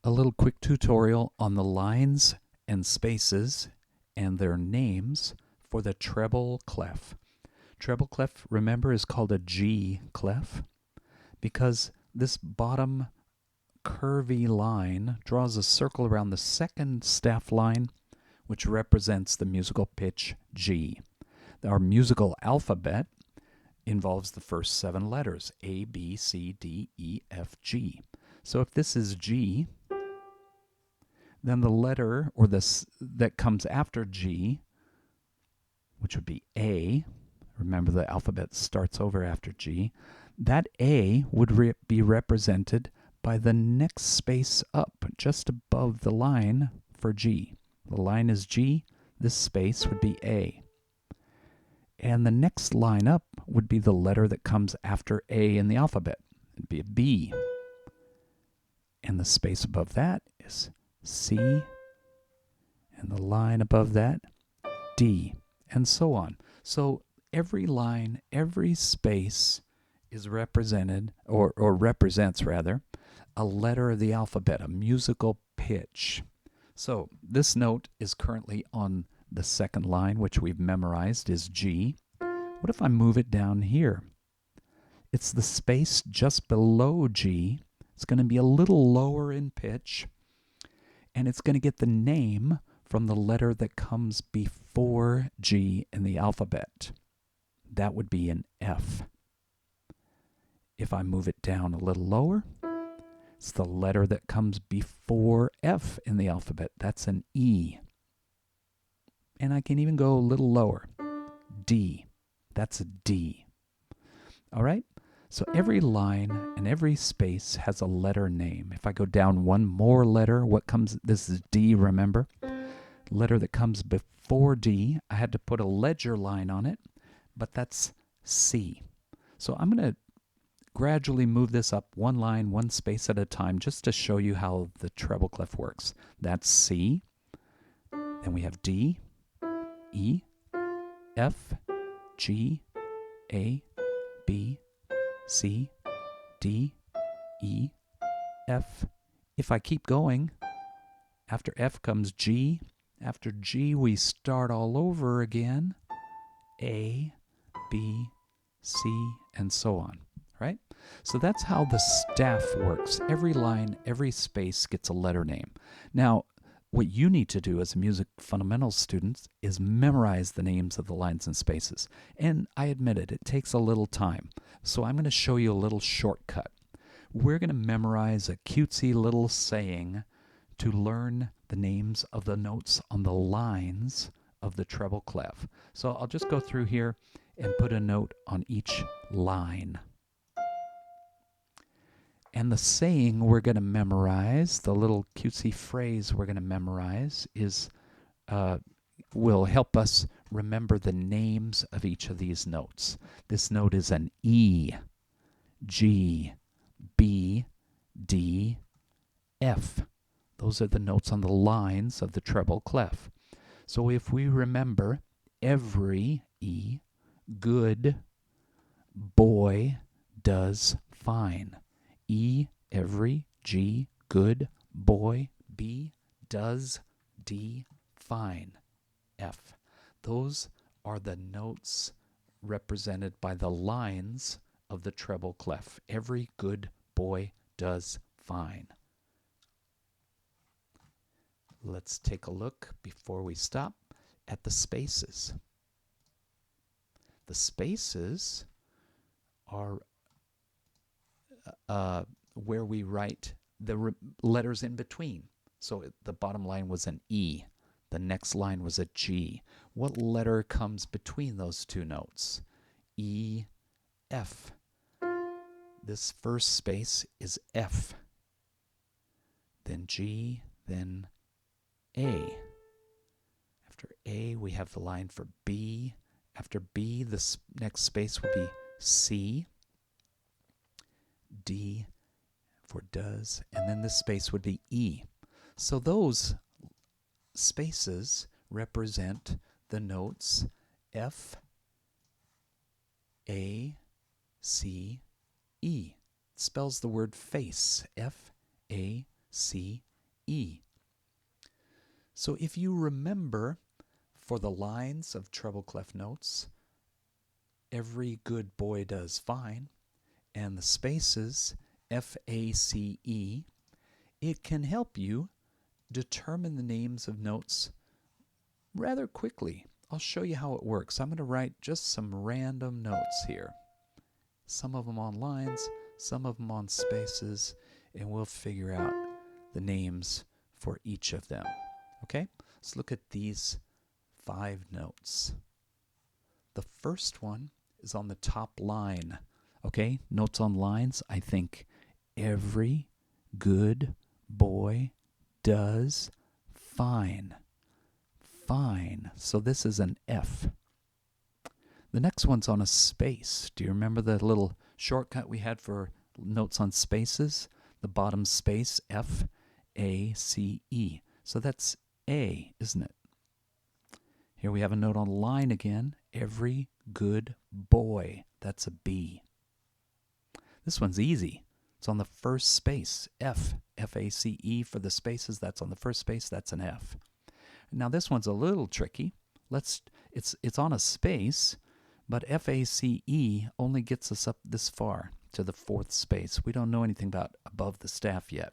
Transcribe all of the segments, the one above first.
A little quick tutorial on the lines and spaces and their names for the treble clef. Treble clef, remember, is called a G clef because this bottom curvy line draws a circle around the second staff line, which represents the musical pitch G. Our musical alphabet involves the first 7 letters, A, B, C, D, E, F, G. So if this is G, then the letter or this that comes after G, which would be A, remember the alphabet starts over after G, that A would be represented by the next space up, just above the line for G. The line is G, this space would be A. And the next line up would be the letter that comes after A in the alphabet. It'd be a B. And the space above that is C, and the line above that, D, and so on. So every line, every space is represented, or represents rather, a letter of the alphabet, a musical pitch. So this note is currently on the second line, which we've memorized is G. What if I move it down here? It's the space just below G. It's going to be a little lower in pitch, and it's going to get the name from the letter that comes before G in the alphabet. That would be an F. If I move it down a little lower, it's the letter that comes before F in the alphabet. That's an E. And I can even go a little lower. D. That's a D. All right? So every line and every space has a letter name. If I go down one more letter, what comes? This is D, remember? Letter that comes before D, I had to put a ledger line on it, but that's C. So I'm going to gradually move this up one line, one space at a time, just to show you how the treble clef works. That's C. Then we have D, E, F, G, A, B, C, D, E, F. If I keep going, after F comes G. After G, we start all over again. A, B, C, and so on, right? So that's how the staff works. Every line, every space gets a letter name. Now, what you need to do as a music fundamentals student is memorize the names of the lines and spaces. And I admit it takes a little time. So I'm going to show you a little shortcut. We're going to memorize a cutesy little saying to learn the names of the notes on the lines of the treble clef. So I'll just go through here and put a note on each line. And the saying we're going to memorize, the little cutesy phrase we're going to memorize, will help us remember the names of each of these notes. This note is an E, G, B, D, F. Those are the notes on the lines of the treble clef. So if we remember every E, good boy does fine. E, every, G, good, boy, B, does, D, fine, F. Those are the notes represented by the lines of the treble clef. Every good boy does fine. Let's take a look before we stop at the spaces. The spaces are where we write the letters in between. So the bottom line was an E. The next line was a G. What letter comes between those two notes? E, F. This first space is F. Then G, then A. After A, we have the line for B. After B, the next space will be C. D for does, and then this space would be E. So those spaces represent the notes F, A, C, E. It spells the word face, F, A, C, E. So if you remember, for the lines of treble clef notes, every good boy does fine, and the spaces, F-A-C-E, it can help you determine the names of notes rather quickly. I'll show you how it works. I'm going to write just some random notes here. Some of them on lines, some of them on spaces, and we'll figure out the names for each of them. Okay? Let's look at these 5 notes. The first one is on the top line. Okay? Notes on lines, I think every good boy does fine. Fine. So this is an F. The next one's on a space. Do you remember the little shortcut we had for notes on spaces? The bottom space, F-A-C-E. So that's A, isn't it? Here we have a note on line again. Every good boy. That's a B. This one's easy. It's on the first space, F. F-A-C-E for the spaces. That's on the first space. That's an F. Now this one's a little tricky. It's on a space, but F-A-C-E only gets us up this far to the 4th space. We don't know anything about above the staff yet.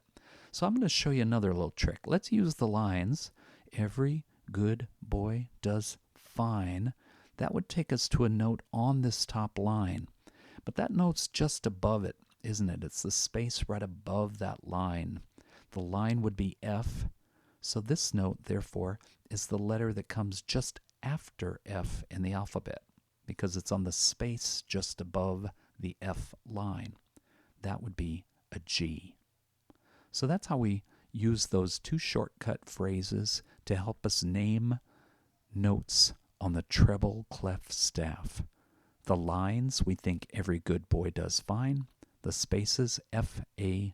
So I'm going to show you another little trick. Let's use the lines. Every good boy does fine. That would take us to a note on this top line. But that note's just above it, isn't it? It's the space right above that line. The line would be F. So this note, therefore, is the letter that comes just after F in the alphabet, because it's on the space just above the F line. That would be a G. So that's how we use those 2 shortcut phrases to help us name notes on the treble clef staff. The lines, we think every good boy does fine. The spaces, F-A-C-E.